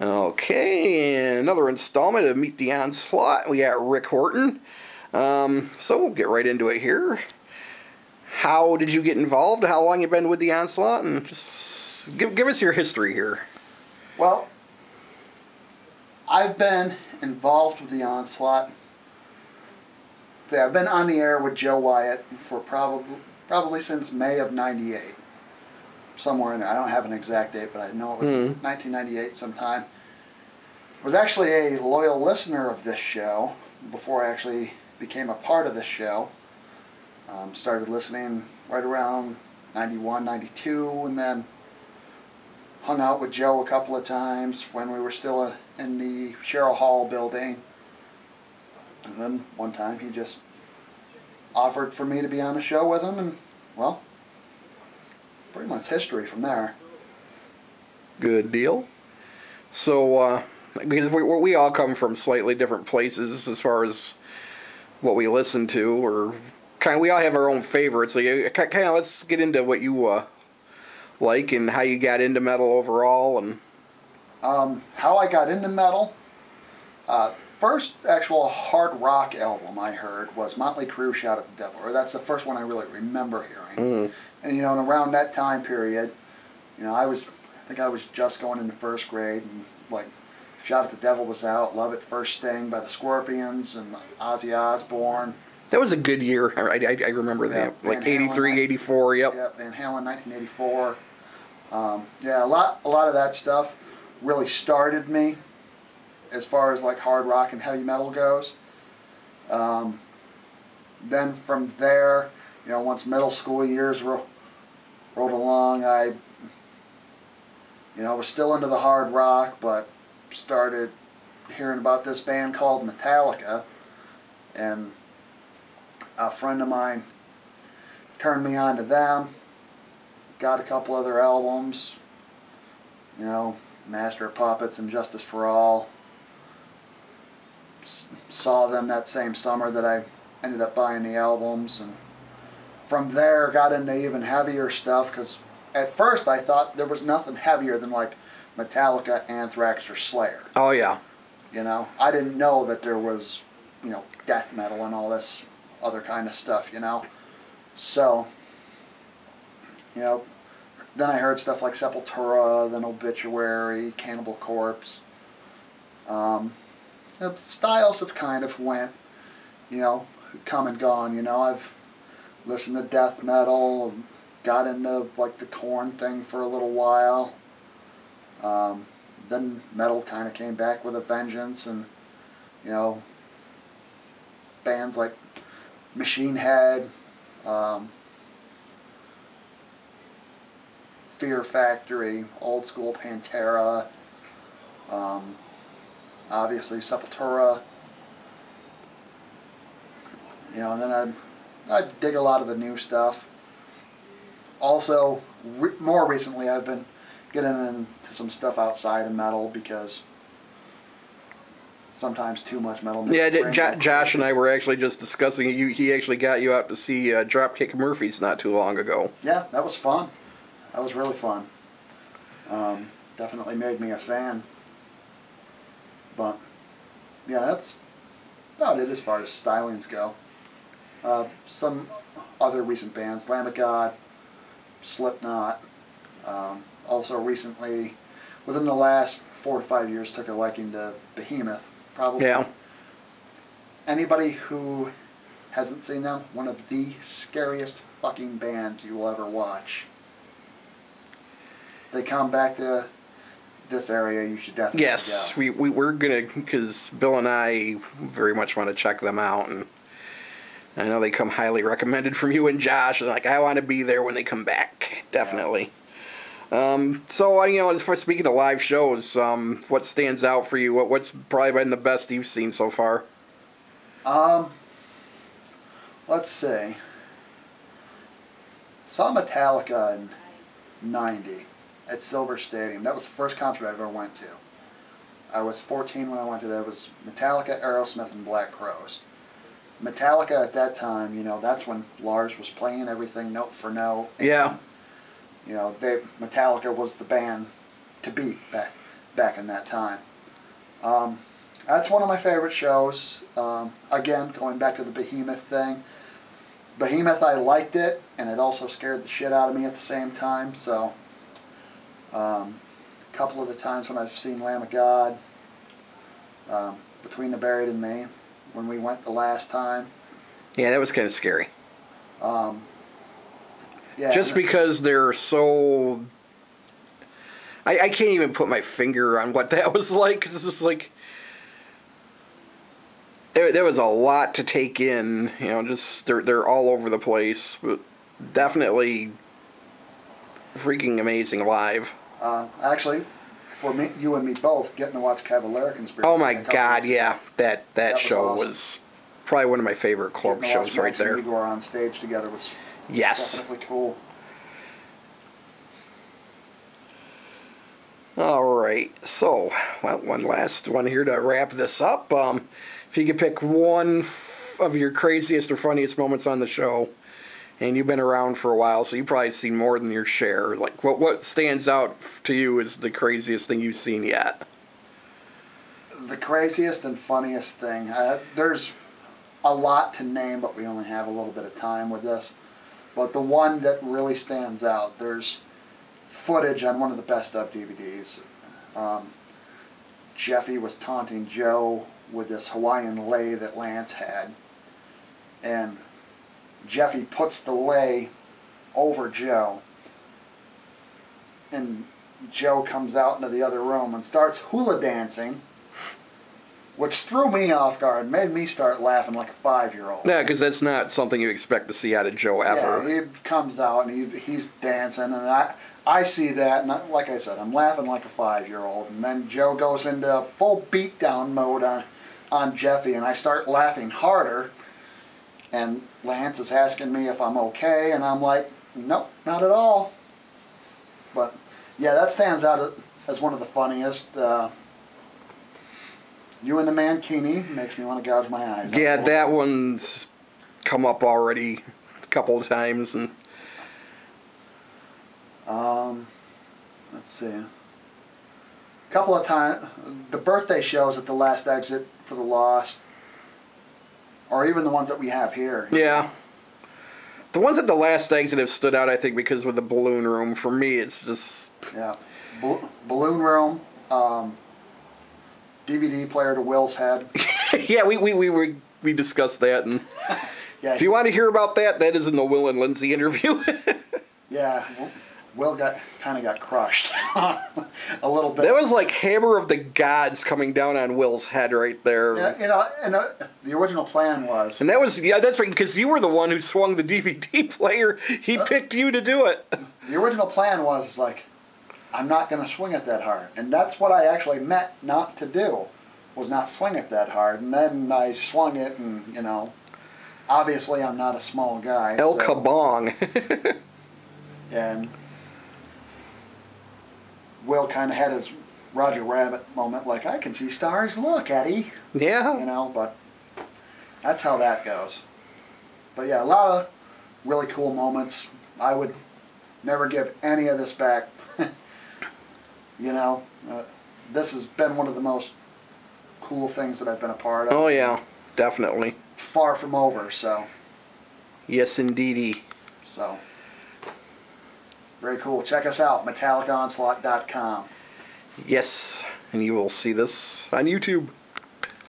Okay, another installment of Meet the Onslaught. We got Rick Horton. So we'll get right into it here. How did you get involved? How long you been with the Onslaught? And just give us your history here. Well, I've been involved with the Onslaught. I've been on the air with Joe Wyatt for probably since May of '98. Somewhere in there. I don't have an exact date, but I know it was 1998 sometime. I was actually a loyal listener of this show before I actually became a part of this show. Started listening right around 91, 92, and then hung out with Joe a couple of times when we were still in the Sherrill Hall building. And then one time he just offered for me to be on the show with him, and, well, pretty much history from there. Good deal. So, because we all come from slightly different places as far as what we listen to, or we all have our own favorites. So, let's get into what you like and how you got into metal overall, and how I got into metal. First actual hard rock album I heard was Motley Crue, "Shout at the Devil," or that's the first one I really remember hearing. And and around that time period, I think I was just going into first grade, and like "Shout at the Devil" was out, "Love at First Sting" by the Scorpions and Ozzy Osbourne. That was a good year. I remember that, like 83, 84. Yep. Yep, Van Halen, 1984. Yeah, a lot of that stuff really started me as far as like hard rock and heavy metal goes. Then from there, once middle school years rolled along, I was still into the hard rock, but started hearing about this band called Metallica, and a friend of mine turned me on to them. Got a couple other albums, Master of Puppets and Justice for All. Saw them that same summer that I ended up buying the albums, and from there got into even heavier stuff, because at first I thought there was nothing heavier than like Metallica, Anthrax, or Slayer. Oh yeah. I didn't know that there was, death metal and all this other kind of stuff, So, then I heard stuff like Sepultura, then Obituary, Cannibal Corpse. The styles have kind of went, come and gone. I've listened to death metal, got into like the Korn thing for a little while. Then metal kind of came back with a vengeance, and bands like Machine Head, Fear Factory, old school Pantera, obviously Sepultura, and then I'd dig a lot of the new stuff. Also, more recently I've been getting into some stuff outside of metal, because sometimes too much metal. Yeah, Josh and I were actually just discussing it. He actually got you out to see Dropkick Murphys not too long ago. Yeah, that was fun. That was really fun. Definitely made me a fan. But, yeah, that's about it as far as stylings go. Some other recent bands, Lamb of God, Slipknot. Also recently, within the last 4 to 5 years, took a liking to Behemoth. Probably. Yeah. Anybody who hasn't seen them, one of the scariest fucking bands you will ever watch. They come back to this area, you should definitely go. We're gonna, because Bill and I very much want to check them out, and I know they come highly recommended from you and Josh. And I want to be there when they come back, definitely. Yeah. So as far as speaking of live shows, what stands out for you? What's probably been the best you've seen so far? Let's see. Saw Metallica in '90 at Silver Stadium. That was the first concert I ever went to. I was 14 when I went to that. It was Metallica, Aerosmith, and Black Crowes. Metallica at that time, that's when Lars was playing everything note for note. Yeah. Metallica was the band to beat back in that time. That's one of my favorite shows. Again, going back to the Behemoth thing. Behemoth, I liked it, and it also scared the shit out of me at the same time. So, a couple of the times when I've seen Lamb of God, Between the Buried and Me, when we went the last time. Yeah, that was kind of scary. Yeah, just because they're so... I can't even put my finger on what that was like, because it's just like... There was a lot to take in, you know, just... They're all over the place, but definitely freaking amazing live. Actually, for me, you and me both, getting to watch Cavalier Conspiracy. Oh my God, yeah. That show awesome. was probably one of my favorite club shows right there. We were on stage together was definitely cool. All right, so well, one last one here to wrap this up. If you could pick one of your craziest or funniest moments on the show, and you've been around for a while, so you've probably seen more than your share. Like, what stands out to you as the craziest thing you've seen yet? The craziest and funniest thing. There's a lot to name, but we only have a little bit of time with this. But the one that really stands out, there's footage on one of the best of DVDs. Jeffy was taunting Joe with this Hawaiian lei that Lance had. And Jeffy puts the lei over Joe. And Joe comes out into the other room and starts hula dancing, which threw me off guard, made me start laughing like a 5-year-old. Yeah, because that's not something you expect to see out of Joe ever. Yeah, he comes out and he's dancing, and I see that, and like I said, I'm laughing like a 5-year-old. And then Joe goes into full beatdown mode on Jeffy, and I start laughing harder. And Lance is asking me if I'm okay, and I'm like, nope, not at all. But yeah, that stands out as one of the funniest. You and the Mankini makes me want to gouge my eyes out. Yeah, that one's come up already a couple of times, and let's see. A couple of times, the birthday shows at the Last Exit for the Lost, or even the ones that we have here. Yeah. The ones at the Last Exit have stood out, I think, because with the balloon room. For me, it's just... Yeah. Balloon room, DVD player to Will's head. Yeah, we discussed that, and Yeah, if you want to hear about that, that is in the Will and Lindsay interview. yeah, Will kind of got crushed a little bit. That was like Hammer of the Gods coming down on Will's head right there. Yeah, you know, and the original plan was. And that was, yeah, that's right, because you were the one who swung the DVD player. He picked you to do it. The original plan was like, I'm not going to swing it that hard. And that's what I actually meant not to do, was not swing it that hard. And then I swung it, and, you know, obviously I'm not a small guy. El Kabong. And Will kind of had his Roger Rabbit moment, like, I can see stars, look, Eddie. Yeah. You know, but that's how that goes. But yeah, a lot of really cool moments. I would never give any of this back. You know, this has been one of the most cool things that I've been a part of. Oh, yeah, definitely. Far from over, so. Yes, indeedy. So, very cool. Check us out, MetallicOnslaught.com. Yes, and you will see this on YouTube.